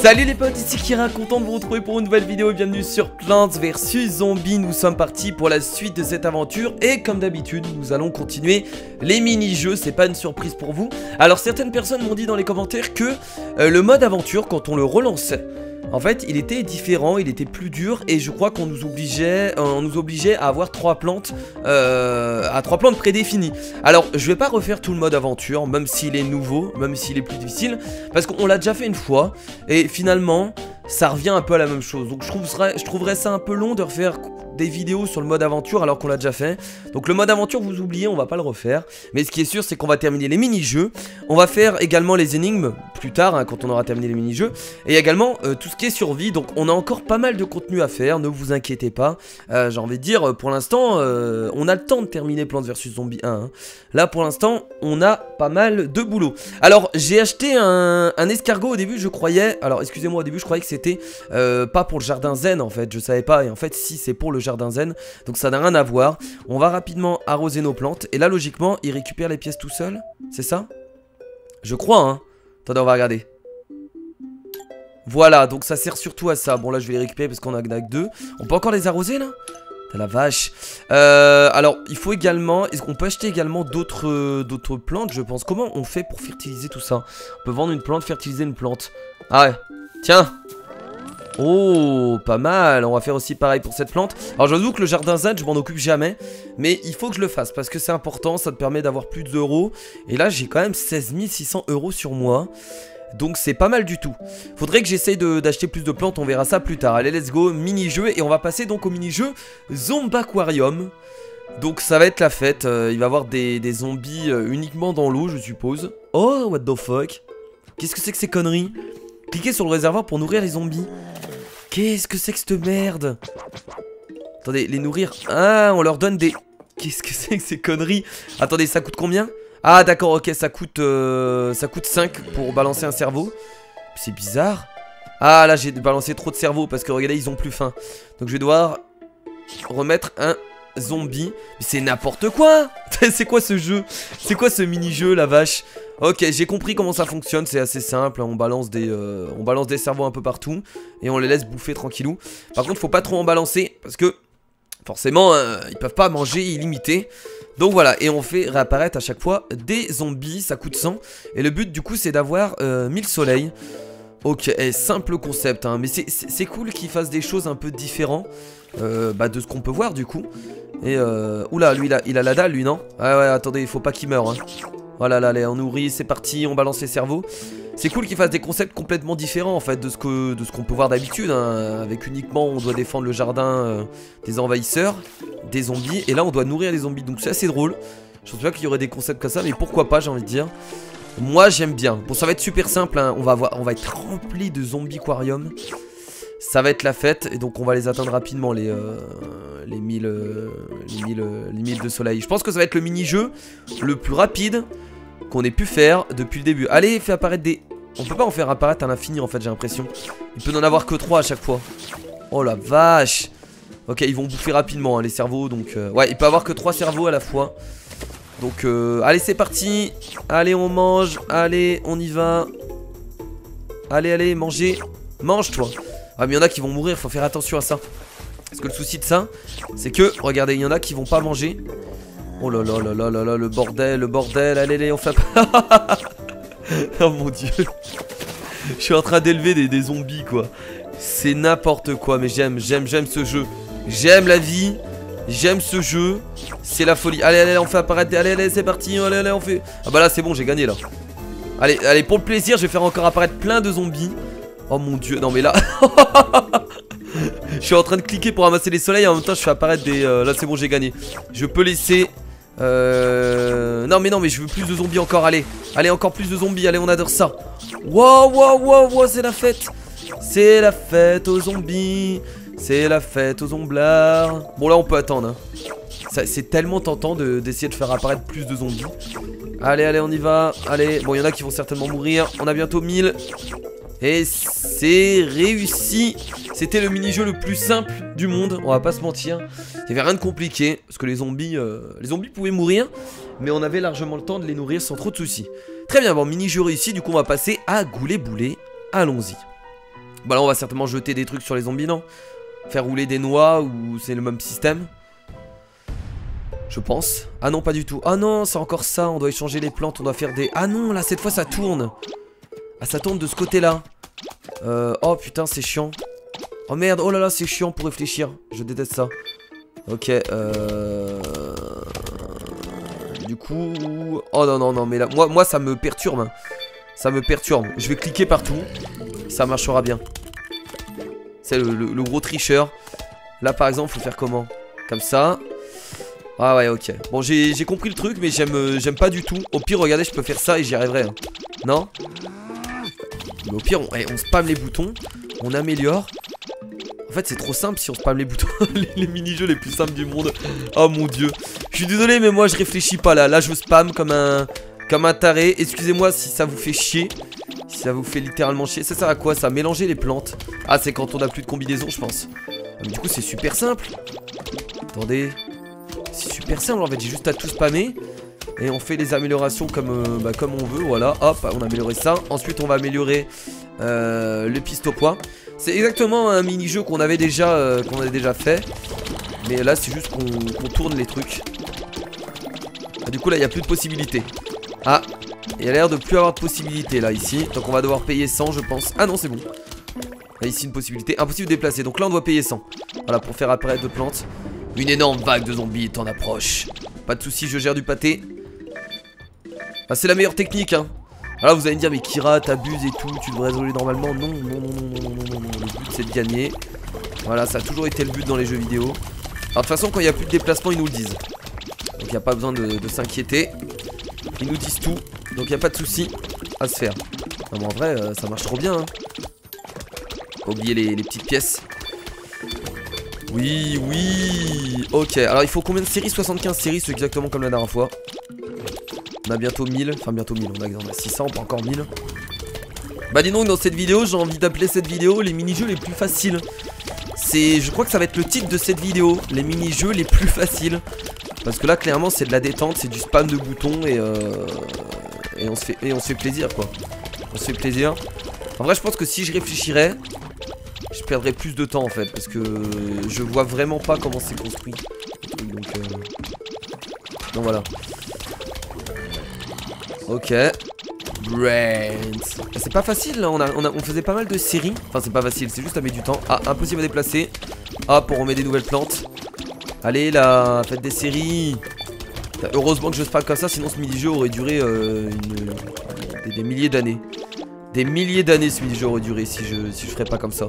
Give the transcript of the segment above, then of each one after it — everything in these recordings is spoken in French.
Salut les potes, ici Kira, content de vous retrouver pour une nouvelle vidéo et bienvenue sur Plants vs Zombies. Nous sommes partis pour la suite de cette aventure et comme d'habitude, nous allons continuer les mini-jeux, c'est pas une surprise pour vous. Alors certaines personnes m'ont dit dans les commentaires que le mode aventure, quand on le relançait, en fait, il était différent, il était plus dur et je crois qu'on nous obligeait, à avoir 3 plantes, prédéfinies. Alors, je vais pas refaire tout le mode aventure, même s'il est nouveau, même s'il est plus difficile, parce qu'on l'a déjà fait une fois et finalement, ça revient un peu à la même chose. Donc, je trouverais ça un peu long de refaire des vidéos sur le mode aventure alors qu'on l'a déjà fait. Donc le mode aventure, vous oubliez, on va pas le refaire. Mais ce qui est sûr, c'est qu'on va terminer les mini-jeux. On va faire également les énigmes plus tard, hein, quand on aura terminé les mini-jeux. Et également tout ce qui est survie. Donc on a encore pas mal de contenu à faire, ne vous inquiétez pas. J'ai envie de dire, pour l'instant, on a le temps de terminer Plants vs Zombies 1. Hein. Là, pour l'instant, on a pas mal de boulot. Alors, j'ai acheté un escargot au début, je croyais... Alors, excusez-moi, au début, je croyais que c'était pas pour le jardin zen, en fait. Je savais pas. Et en fait, si, c'est pour le jardin zen, donc ça n'a rien à voir. On va rapidement arroser nos plantes et là logiquement il récupère les pièces tout seul, c'est ça? Je crois hein. Attendez, on va regarder. Voilà, donc ça sert surtout à ça. Bon là je vais les récupérer parce qu'on a que 2. On peut encore les arroser là? T'as la vache. Alors il faut également, est-ce qu'on peut acheter également d'autres plantes je pense? Comment on fait pour fertiliser tout ça? On peut vendre une plante, fertiliser une plante. Ah ouais, tiens. Oh, pas mal. On va faire aussi pareil pour cette plante. Alors j'avoue que le jardin zen, je m'en occupe jamais, mais il faut que je le fasse parce que c'est important, ça te permet d'avoir plus d'euros. Et là j'ai quand même 16 600 euros sur moi. Donc c'est pas mal du tout. Faudrait que j'essaye d'acheter plus de plantes, on verra ça plus tard. Allez, let's go, mini-jeu. Et on va passer donc au mini-jeu Zombaquarium. Donc ça va être la fête. Il va y avoir des zombies uniquement dans l'eau, je suppose. Oh, what the fuck? Qu'est-ce que c'est que ces conneries? Cliquez sur le réservoir pour nourrir les zombies. Qu'est-ce que c'est que cette merde? Attendez, les nourrir. Ah, on leur donne des... Qu'est-ce que c'est que ces conneries? Attendez, ça coûte combien? Ah d'accord, ok, ça coûte 5 pour balancer un cerveau. C'est bizarre. Ah là, j'ai balancé trop de cerveaux parce que regardez, ils ont plus faim. Donc je vais devoir remettre un zombie. Mais c'est n'importe quoi. C'est quoi ce jeu? C'est quoi ce mini-jeu, la vache? Ok, j'ai compris comment ça fonctionne, c'est assez simple, hein, on balance des cerveaux un peu partout et on les laisse bouffer tranquillou. Par contre, faut pas trop en balancer parce que forcément, ils peuvent pas manger illimité. Donc voilà, et on fait réapparaître à chaque fois des zombies, ça coûte 100. Et le but du coup, c'est d'avoir 1000 soleils. Ok, simple concept, hein, mais c'est cool qu'ils fassent des choses un peu différentes de ce qu'on peut voir du coup. Et oula, lui il a la dalle lui, non? Ah ouais, attendez, il faut pas qu'il meure, hein. Voilà, là, allez, on nourrit, c'est parti, on balance les cerveaux. C'est cool qu'ils fassent des concepts complètement différents en fait de ce qu'on peut voir d'habitude, hein, avec uniquement on doit défendre le jardin des envahisseurs, des zombies, et là on doit nourrir les zombies, donc c'est assez drôle. Je pense pas qu'il y aurait des concepts comme ça, mais pourquoi pas, j'ai envie de dire. Moi j'aime bien. Bon, ça va être super simple, hein. On va être rempli de zombies-aquarium. Ça va être la fête, et donc on va les atteindre rapidement, les 1000 de soleil. Je pense que ça va être le mini-jeu le plus rapide qu'on ait pu faire depuis le début. Allez, fais apparaître des... On peut pas en faire apparaître à l'infini en fait, j'ai l'impression. Il peut n'en avoir que 3 à chaque fois. Oh la vache. Ok, ils vont bouffer rapidement hein, les cerveaux, donc... Ouais, il peut avoir que 3 cerveaux à la fois. Donc, allez, c'est parti. Allez, on mange. Allez, on y va. Allez, allez, mangez. Mange-toi. Ah mais il y en a qui vont mourir, faut faire attention à ça. Parce que le souci de ça, c'est que, regardez, il y en a qui vont pas manger. Oh là là là là là là, le bordel, allez, allez, on fait... Oh mon dieu. Je suis en train d'élever des zombies, quoi. C'est n'importe quoi, mais j'aime ce jeu. J'aime la vie, j'aime ce jeu. C'est la folie. Allez, allez, on fait apparaître, allez, allez, c'est parti, allez, allez, on fait... Ah bah là, c'est bon, j'ai gagné, là. Allez, allez, pour le plaisir, je vais faire encore apparaître plein de zombies. Oh mon dieu, non mais là... Je suis en train de cliquer pour ramasser les soleils et en même temps je fais apparaître des... Là c'est bon, j'ai gagné. Je peux laisser... Non mais je veux plus de zombies encore, allez. Allez, encore plus de zombies, allez, on adore ça. Wow, wow, wow, wow, c'est la fête. C'est la fête aux zombies. C'est la fête aux zomblards. Bon là on peut attendre hein. C'est tellement tentant d'essayer de faire apparaître plus de zombies. Allez, allez, on y va. Allez, bon il y en a qui vont certainement mourir. On a bientôt 1000. Et c'est réussi. C'était le mini-jeu le plus simple du monde, on va pas se mentir. Il n'y avait rien de compliqué, parce que les zombies pouvaient mourir, mais on avait largement le temps de les nourrir sans trop de soucis. Très bien, bon, mini-jeu réussi, du coup on va passer à Goulet Boulet. Allons-y. Bah là on va certainement jeter des trucs sur les zombies, non? Faire rouler des noix ou c'est le même système? Je pense. Ah non, pas du tout. Ah non, c'est encore ça, on doit échanger les plantes, on doit faire des... Ah non, là cette fois ça tourne. Ah ça tourne de ce côté là. Oh putain c'est chiant. Oh merde, oh là là c'est chiant pour réfléchir. Je déteste ça. Ok du coup... Oh non non non mais là moi ça me perturbe hein. Ça me perturbe. Je vais cliquer partout. Ça marchera bien. C'est le gros tricheur. Là par exemple faut faire comment? Comme ça. Ah ouais ok. Bon j'ai compris le truc mais j'aime pas du tout. Au pire regardez je peux faire ça et j'y arriverai hein. Non? Mais au pire on spamme les boutons. On améliore. En fait c'est trop simple si on spamme les boutons. les mini-jeux les plus simples du monde. Oh mon dieu. Je suis désolé mais moi je réfléchis pas là. Là je spam comme un taré. Excusez-moi si ça vous fait chier. Si ça vous fait littéralement chier. Ça sert à quoi ça? Mélanger les plantes. Ah c'est quand on a plus de combinaison je pense. Mais du coup c'est super simple. Attendez. C'est super simple en fait. J'ai juste à tout spammer. Et on fait les améliorations comme on veut. Voilà hop on a amélioré ça. Ensuite on va améliorer le piste au poids. C'est exactement un mini-jeu qu'on avait déjà fait. Mais là c'est juste qu'on tourne les trucs. Ah, du coup là il n'y a plus de possibilités. Ah il a l'air de plus avoir de possibilités là ici. Donc on va devoir payer 100 je pense. Ah non c'est bon. Là ici une possibilité. Impossible de déplacer. Donc là on doit payer 100. Voilà pour faire apparaître de plantes. Une énorme vague de zombies est en approche. Pas de soucis je gère du pâté. Ah c'est la meilleure technique hein. Alors vous allez me dire mais Kira t'abuses et tout. Tu devrais résoudre normalement. Non non non non non non non. Le but c'est de gagner. Voilà ça a toujours été le but dans les jeux vidéo. Alors de toute façon quand il n'y a plus de déplacement ils nous le disent. Donc il n'y a pas besoin de s'inquiéter. Ils nous disent tout. Donc il n'y a pas de souci à se faire. Non mais en vrai ça marche trop bien hein. Pas oublier les petites pièces. Oui oui. Ok alors il faut combien de séries? 75 séries c'est exactement comme la dernière fois. On a bientôt 1000. Enfin bientôt 1000 on a 600 pas encore 1000. Bah dis donc dans cette vidéo j'ai envie d'appeler cette vidéo les mini-jeux les plus faciles. Je crois que ça va être le titre de cette vidéo. Les mini-jeux les plus faciles. Parce que là clairement c'est de la détente. C'est du spam de boutons et on se fait plaisir quoi. On se fait plaisir. En vrai je pense que si je réfléchirais je perdrais plus de temps en fait. Parce que je vois vraiment pas comment c'est construit. Donc voilà. Ok. Brains. C'est pas facile là, on faisait pas mal de séries. Enfin c'est pas facile, c'est juste ça met du temps. Ah impossible à déplacer. Hop on remet des nouvelles plantes. Allez là, faites des séries. Heureusement que je spam comme ça, sinon ce mini-jeu aurait duré des milliers d'années. Des milliers d'années ce mini-jeu aurait duré si je ferais pas comme ça.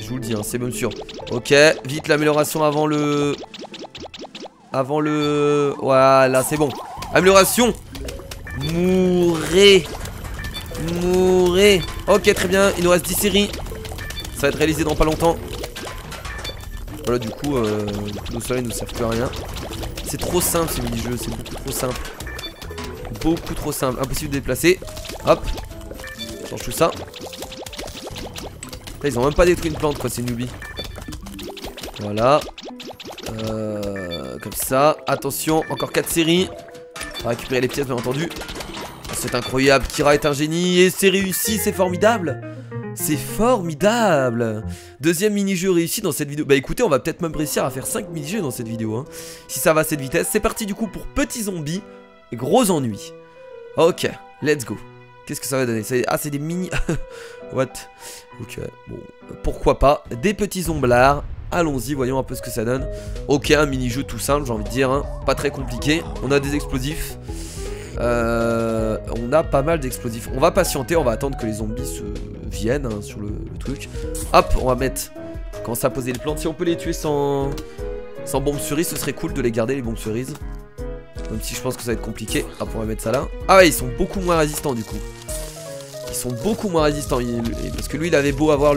Je vous le dis hein, c'est même sûr. Ok, vite l'amélioration avant le... Voilà c'est bon. Amélioration. Mourrez. Mourrez. Ok très bien, il nous reste 10 séries. Ça va être réalisé dans pas longtemps. Voilà du coup nos soleils ne servent plus à rien. C'est trop simple ce mini-jeu, c'est beaucoup trop simple. Beaucoup trop simple, impossible de déplacer. Hop. Change tout ça. Là, ils ont même pas détruit une plante quoi, c'est newbie. Voilà. Comme ça. Attention, encore 4 séries. On va récupérer les pièces bien entendu. C'est incroyable, Kira est un génie et c'est réussi, c'est formidable. C'est formidable. Deuxième mini-jeu réussi dans cette vidéo. Bah écoutez on va peut-être même réussir à faire 5 mini-jeux dans cette vidéo hein. Si ça va à cette vitesse. C'est parti du coup pour petits zombies. Gros ennui. Ok, let's go. Qu'est-ce que ça va donner? Ah c'est des mini... What? Ok, bon, pourquoi pas. Des petits zomblards. Allons-y, voyons un peu ce que ça donne. Ok, un mini-jeu tout simple j'ai envie de dire hein. Pas très compliqué. On a des explosifs. On a pas mal d'explosifs. On va patienter, on va attendre que les zombies se viennent hein, sur le truc. Hop, on va mettre... Commencer à poser les plantes. Si on peut les tuer sans bombes cerises, ce serait cool de les garder les bombes cerises. Même si je pense que ça va être compliqué. Hop, on va mettre ça là. Ah ouais, ils sont beaucoup moins résistants du coup. Ils sont beaucoup moins résistants. Parce que lui, il avait beau avoir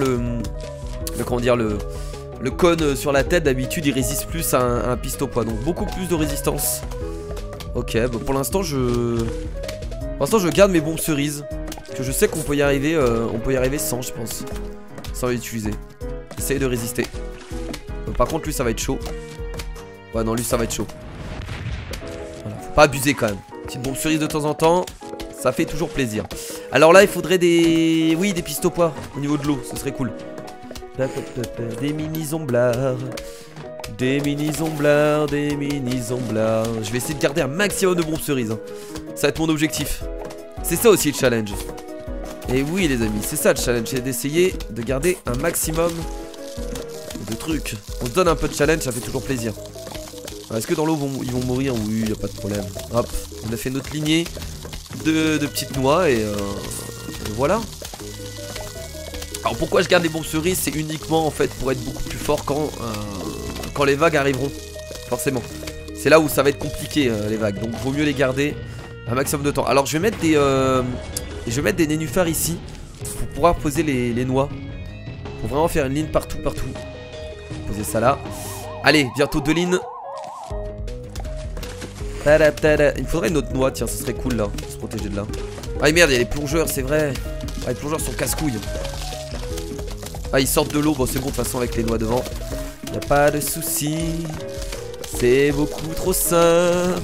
comment dire, le cône sur la tête. D'habitude, il résiste plus à un piste au poids. Donc beaucoup plus de résistance. Ok, bon, pour l'instant, je garde mes bombes cerises. Parce que je sais qu'on peut y arriver. On peut y arriver sans, je pense. Sans les utiliser. Essaye de résister. Par contre, lui, ça va être chaud. Ouais, non, lui, ça va être chaud. Voilà, faut pas abuser quand même. Petite bombe cerise de temps en temps. Ça fait toujours plaisir. Alors là, il faudrait des... Oui, des pistes au pois au niveau de l'eau, ce serait cool. Des mini-zomblards. Des mini-zomblards, des mini-zomblards. Je vais essayer de garder un maximum de bombes cerises, hein. Ça va être mon objectif. C'est ça aussi le challenge. Et oui les amis, c'est ça le challenge, c'est d'essayer de garder un maximum de trucs. On se donne un peu de challenge, ça fait toujours plaisir. Est-ce que dans l'eau ils vont mourir? Oui, y a pas de problème. Hop, on a fait notre lignée de petites noix et voilà. Alors pourquoi je garde les bombes cerises? C'est uniquement en fait pour être beaucoup plus fort quand les vagues arriveront. Forcément. C'est là où ça va être compliqué les vagues. Donc vaut mieux les garder un maximum de temps. Alors je vais mettre des nénuphars ici pour pouvoir poser les noix. Pour vraiment faire une ligne partout. Poser ça là. Allez, bientôt 2 lignes. Il me faudrait une autre noix, tiens, ça serait cool là. Se protéger de là. Ah merde, il y a les plongeurs, c'est vrai. Ah, les plongeurs sont casse-couilles. Ah, ils sortent de l'eau. Bon, c'est bon, de toute façon, avec les noix devant. Y a pas de souci. C'est beaucoup trop simple.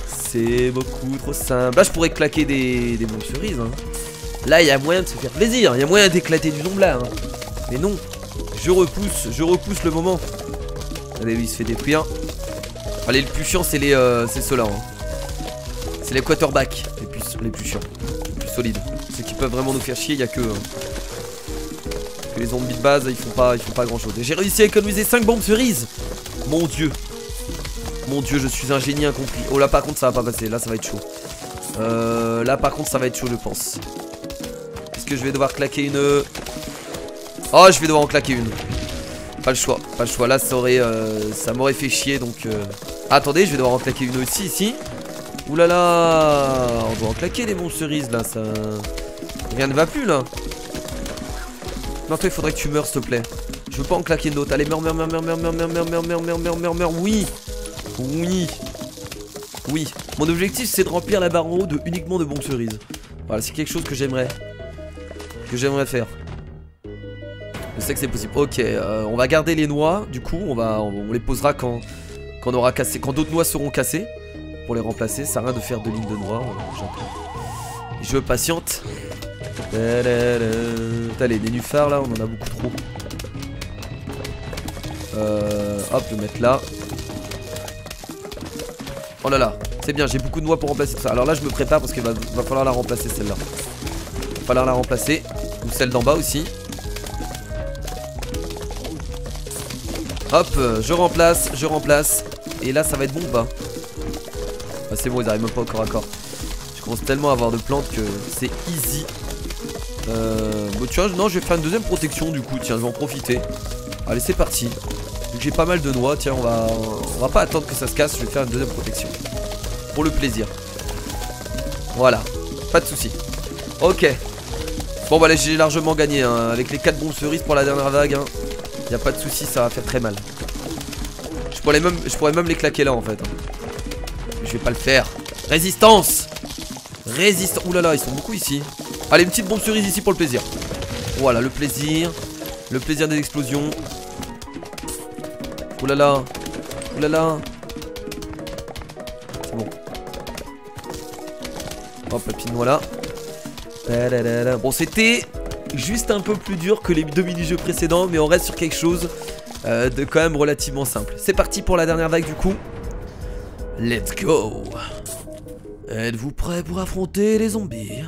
C'est beaucoup trop simple. Là, je pourrais claquer des bombes cerises. Hein. Là, il y a moyen de se faire plaisir. Il y a moyen d'éclater du zomblard. Hein. Mais non, je repousse le moment. Allez, lui, il se fait détruire. Allez, le plus chiant, c'est ceux-là. Hein. C'est les quarterbacks, les plus chiants, les plus solides. Ceux qui peuvent vraiment nous faire chier, il n'y a que les zombies de base, ils font pas grand-chose. Et j'ai réussi à économiser 5 bombes cerises. Mon dieu. Mon dieu, je suis un génie incompris. Oh là, par contre, ça va pas passer. Là, ça va être chaud. Là, par contre, ça va être chaud, je pense. Est-ce que je vais devoir claquer une... Oh, je vais devoir en claquer une. Pas le choix. Là, ça m'aurait fait chier, donc... Ah, attendez, je vais devoir en claquer une aussi, ici. Ouh là là. On doit en claquer les bombes cerises, là. Ça... Rien ne va plus, là. Non, toi, il faudrait que tu meurs, s'il te plaît. Je veux pas en claquer d'autres. Allez, meurs. Oui. Oui. Mon objectif, c'est de remplir la barre en haut uniquement de bombes cerises. Voilà, c'est quelque chose que j'aimerais faire. Je sais que c'est possible. Ok, on va garder les noix. Du coup, on les posera quand on aura cassé, quand d'autres noix seront cassées. Pour les remplacer, ça sert à rien de faire 2 lignes de noix. Je patiente. Putain, les nénuphars là, on en a beaucoup trop. Hop, le mettre là. Oh là là, c'est bien, j'ai beaucoup de noix pour remplacer tout ça. Alors là, je me prépare parce qu'il va falloir la remplacer celle-là. Il va falloir la remplacer. Ou celle d'en bas aussi. Hop, je remplace. Et là, ça va être bon ou pas? Ah, c'est bon, ils arrivent même pas au corps à corps. Je commence tellement à avoir de plantes que c'est easy. Bon, tu vois, non, je vais faire une deuxième protection du coup. Tiens, je vais en profiter. Allez, c'est parti. Vu que j'ai pas mal de noix, tiens, on va pas attendre que ça se casse. Je vais faire une deuxième protection. Pour le plaisir. Voilà, pas de soucis. Ok. Bon, bah là, j'ai largement gagné hein, avec les 4 bombes cerises pour la dernière vague. Hein. Y a pas de soucis, ça va faire très mal. Je pourrais même les claquer là en fait. Je vais pas le faire. Résistance. Ouh là là, ils sont beaucoup ici. Allez, une petite bombe cerise ici pour le plaisir. Voilà, le plaisir. Le plaisir des explosions. Ouh là là. C'est bon. Hop, la petite noix là. Bon, c'était juste un peu plus dur que les 2 mini-jeux précédents, mais on reste sur quelque chose de quand même relativement simple. C'est parti pour la dernière vague du coup. Let's go. Êtes-vous prêts pour affronter les zombies?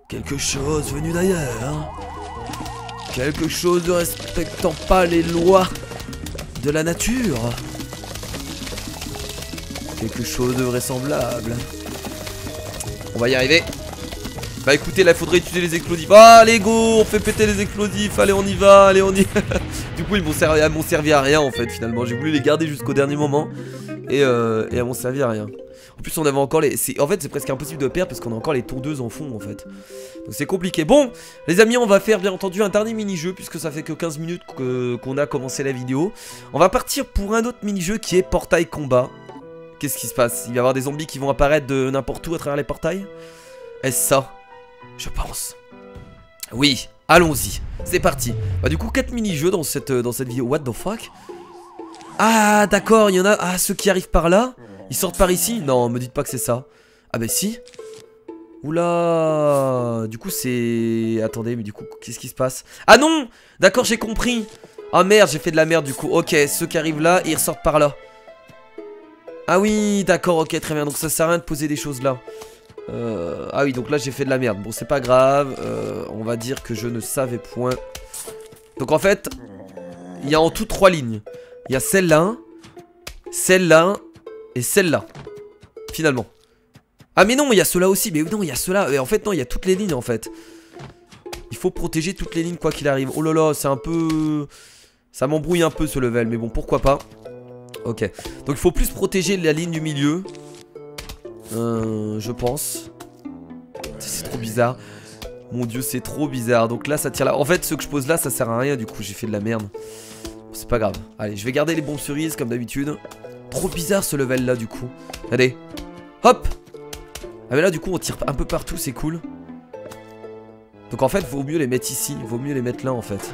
Quelque chose venu d'ailleurs. Quelque chose ne respectant pas les lois de la nature. Quelque chose de vraisemblable. On va y arriver. Bah écoutez, là il faudrait utiliser les explosifs. Allez go, on fait péter les explosifs. Allez, on y va, Du coup ils m'ont servi à rien en fait finalement. J'ai voulu les garder jusqu'au dernier moment. Et elles m'ont servi à rien. En plus on avait encore les... En fait c'est presque impossible de perdre parce qu'on a encore les tondeuses en fond en fait. Donc c'est compliqué. Bon les amis, on va faire bien entendu un dernier mini-jeu puisque ça fait que 15 minutes qu'on a commencé la vidéo. On va partir pour un autre mini-jeu qui est portail combat. Qu'est-ce qui se passe? Il va y avoir des zombies qui vont apparaître de n'importe où à travers les portails? Est-ce ça? Je pense. Oui, allons-y. C'est parti. Bah du coup 4 mini-jeux dans cette vidéo. What the fuck? Ah d'accord, il y en a... Ah, ceux qui arrivent par là, ils sortent par ici? Non, me dites pas que c'est ça. Ah bah si. Oula. Du coup c'est... Attendez, mais du coup qu'est-ce qui se passe? Ah non. D'accord, j'ai compris. Ah merde, j'ai fait de la merde du coup. Ok, ceux qui arrivent là, ils ressortent par là. Ah oui, d'accord, ok, très bien. Donc ça sert à rien de poser des choses là. Ah oui, donc là j'ai fait de la merde. Bon, c'est pas grave. On va dire que je ne savais point. Donc en fait, il y a en tout 3 lignes. Il y a celle-là, celle-là et celle-là. Finalement. Ah mais non, il y a ceux-là aussi. Mais non, il y a ceux-là. Mais en fait, non, il y a toutes les lignes en fait. Il faut protéger toutes les lignes quoi qu'il arrive. Oh là là, c'est un peu... Ça m'embrouille un peu ce level. Mais bon, pourquoi pas. Ok. Donc il faut plus protéger la ligne du milieu. Je pense. C'est trop bizarre. Mon dieu, c'est trop bizarre. Donc là, ça tire là. En fait, ce que je pose là, ça sert à rien. Du coup, j'ai fait de la merde. C'est pas grave. Allez, je vais garder les bombes cerises comme d'habitude. Trop bizarre ce level là, du coup. Allez. Hop. Ah, mais là, du coup, on tire un peu partout. C'est cool. Donc en fait, vaut mieux les mettre ici. Vaut mieux les mettre là, en fait.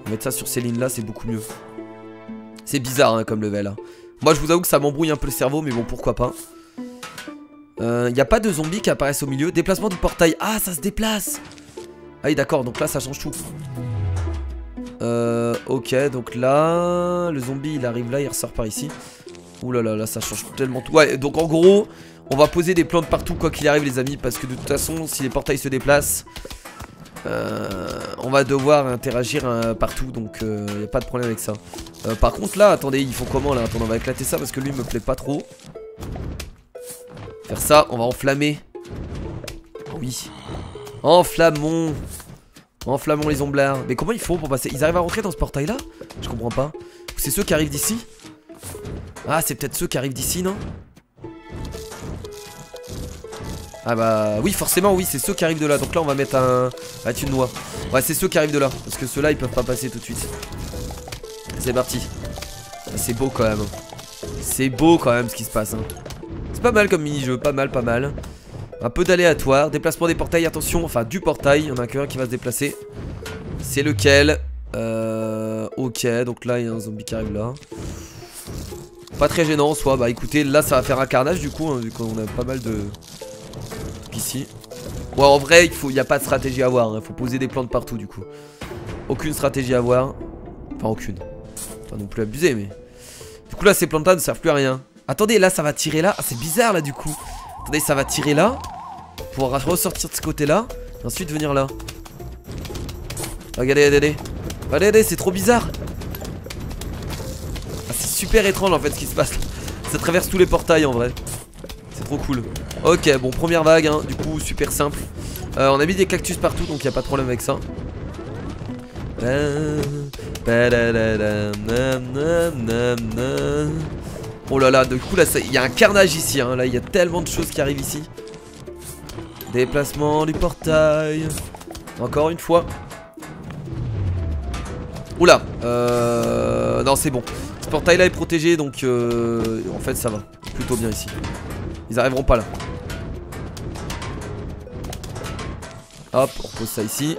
Mettre ça sur ces lignes là, c'est beaucoup mieux. C'est bizarre, hein, comme level. Moi, je vous avoue que ça m'embrouille un peu le cerveau. Mais bon, pourquoi pas. Y a pas de zombies qui apparaissent au milieu. Déplacement du portail. Ah, ça se déplace. Ah oui, d'accord, donc là ça change tout. Ok, donc là le zombie il arrive là, il ressort par ici. Ouh là là, là ça change tellement tout. Ouais, donc en gros on va poser des plantes partout quoi qu'il arrive les amis. Parce que de toute façon si les portails se déplacent on va devoir interagir partout. Donc y a pas de problème avec ça. Par contre là, attendez, il faut comment là? Attendez, on va éclater ça parce que lui il me plaît pas trop. Faire ça, on va enflammer. Oui. Enflammons. Enflammons les omblards. Mais comment ils font pour passer? Ils arrivent à rentrer dans ce portail là? Je comprends pas. C'est ceux qui arrivent d'ici? Ah, c'est peut-être ceux qui arrivent d'ici, non? Ah bah oui, forcément, oui, c'est ceux qui arrivent de là. Donc là on va mettre un... Ah, une noix. Ouais, c'est ceux qui arrivent de là. Parce que ceux-là ils peuvent pas passer tout de suite. C'est parti. C'est beau quand même. C'est beau quand même ce qui se passe, hein. C'est pas mal comme mini-jeu, pas mal, pas mal. Un peu d'aléatoire, déplacement des portails, attention, enfin du portail, il y en a qu'un qui va se déplacer. C'est lequel? Ok, donc là il y a un zombie qui arrive là. Pas très gênant en soi, bah écoutez, là ça va faire un carnage du coup, hein, vu qu'on a pas mal de... Ici. Ouais, en vrai, il n'y a pas de stratégie à avoir, il faut poser des plantes partout du coup. Aucune stratégie à avoir. Enfin aucune. Pas non plus abusé, mais... Du coup là ces plantes là ne servent plus à rien. Attendez, là ça va tirer là. Ah, c'est bizarre là du coup. Attendez, ça va tirer là. Pour ressortir de ce côté là. Et ensuite venir là. Regardez, regardez. Regardez, c'est trop bizarre. Ah, c'est super étrange en fait ce qui se passe. Ça traverse tous les portails en vrai. C'est trop cool. Ok, bon, première vague, hein, du coup, super simple. On a mis des cactus partout donc il n'y a pas de problème avec ça. Oh là là, du coup là il y a un carnage ici, hein. Là il y a tellement de choses qui arrivent ici. Déplacement du portail. Encore une fois. Oula, non c'est bon. Ce portail là est protégé donc en fait ça va plutôt bien ici. Ils arriveront pas là. Hop, on pose ça ici.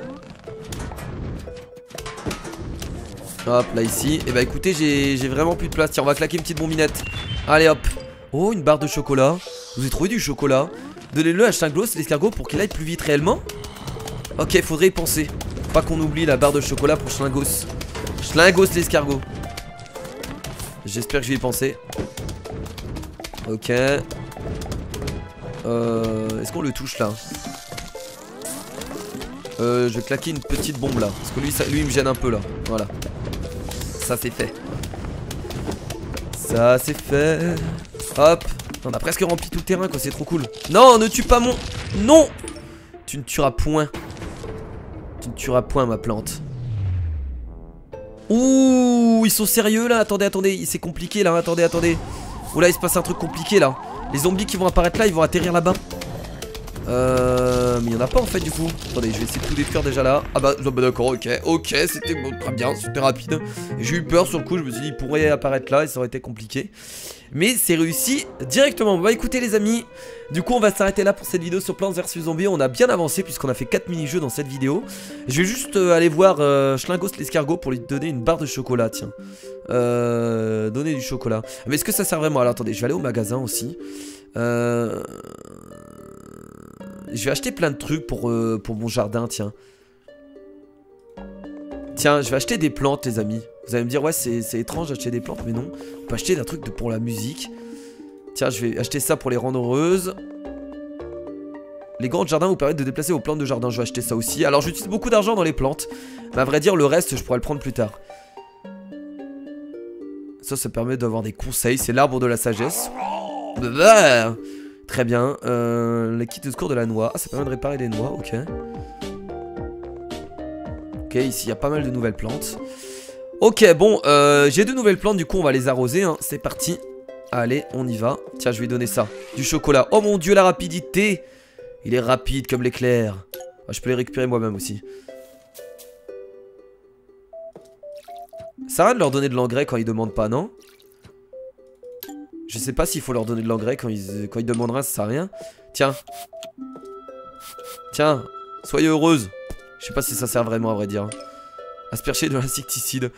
Hop, là ici. Et bah écoutez, j'ai vraiment plus de place. Tiens, on va claquer une petite bombinette. Allez hop. Oh, une barre de chocolat. Vous avez trouvé du chocolat. Donnez-le à Schlingos, l'escargot, pour qu'il aille plus vite réellement. Ok, faudrait y penser. Faut pas qu'on oublie la barre de chocolat pour Schlingos. Schlingos, l'escargot. J'espère que je vais y penser. Ok. Est-ce qu'on le touche là? Je vais claquer une petite bombe là. Parce que lui il me gêne un peu là. Voilà. Ça c'est fait. Ça c'est fait. Hop. On a presque rempli tout le terrain quoi, c'est trop cool. Non, ne tue pas mon... Non. Tu ne tueras point. Tu ne tueras point ma plante. Ouh, ils sont sérieux là. Attendez, attendez, c'est compliqué là. Attendez, attendez. Oh là, il se passe un truc compliqué là. Les zombies qui vont apparaître là, ils vont atterrir là-bas. Mais il n'y en a pas en fait du coup. Attendez, je vais essayer de tout détruire déjà là. Ah bah d'accord, ok, ok, c'était bon, très bien, c'était rapide. J'ai eu peur sur le coup, je me suis dit il pourrait apparaître là et ça aurait été compliqué. Mais c'est réussi directement. Bah écoutez les amis, du coup on va s'arrêter là pour cette vidéo sur Plants vs Zombies. On a bien avancé puisqu'on a fait 4 mini-jeux dans cette vidéo. Je vais juste aller voir Schlingos l'escargot pour lui donner une barre de chocolat, tiens. Donner du chocolat. Mais est-ce que ça sert vraiment? Alors attendez, je vais aller au magasin aussi. Je vais acheter plein de trucs pour mon jardin, tiens. Tiens, je vais acheter des plantes, les amis. Vous allez me dire, ouais, c'est étrange d'acheter des plantes, mais non. On peut acheter un truc pour la musique. Tiens, je vais acheter ça pour les rendre heureuses. Les grands jardins vous permettent de déplacer vos plantes de jardin. Je vais acheter ça aussi. Alors, j'utilise beaucoup d'argent dans les plantes. Mais à vrai dire, le reste, je pourrais le prendre plus tard. Ça permet d'avoir des conseils. C'est l'arbre de la sagesse. Très bien. Les kits de secours de la noix. Ah, ça permet de réparer les noix, ok. Ok, ici, il y a pas mal de nouvelles plantes. Ok, bon, j'ai 2 nouvelles plantes. Du coup, on va les arroser, hein. C'est parti. Allez, on y va. Tiens, je vais lui donner ça. Du chocolat. Oh mon dieu, la rapidité. Il est rapide comme l'éclair. Ah, je peux les récupérer moi-même aussi. Ça sert à rien de leur donner de l'engrais quand ils demandent pas, non? Je sais pas s'il faut leur donner de l'engrais quand ils demandent rien, ça sert à rien. Tiens. Tiens, soyez heureuse. Je sais pas si ça sert vraiment à vrai dire. Asperger de l'insecticide.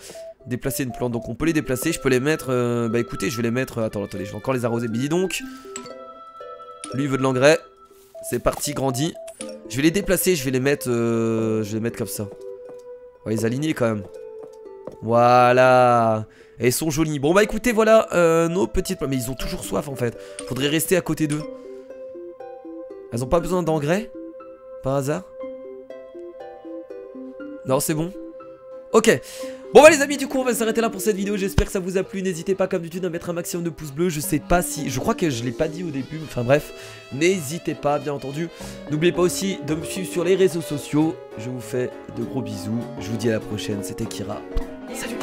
Déplacer une plante, donc on peut les déplacer. Je peux les mettre, bah écoutez, je vais les mettre. Attendez, je vais encore les arroser. Mais dis donc. Lui il veut de l'engrais. C'est parti, grandi. Je vais les déplacer, je vais les mettre comme ça. On va les aligner quand même. Voilà. Et elles sont jolies. Bon bah écoutez, voilà nos petites plantes. Mais ils ont toujours soif en fait. Faudrait rester à côté d'eux. Elles ont pas besoin d'engrais? Par hasard? Non, c'est bon. Ok. Bon bah les amis, du coup on va s'arrêter là pour cette vidéo. J'espère que ça vous a plu. N'hésitez pas comme d'habitude à mettre un maximum de pouces bleus. Je sais pas si... Je crois que je l'ai pas dit au début. Enfin bref. N'hésitez pas, bien entendu. N'oubliez pas aussi de me suivre sur les réseaux sociaux. Je vous fais de gros bisous. Je vous dis à la prochaine. C'était Kira. Salut.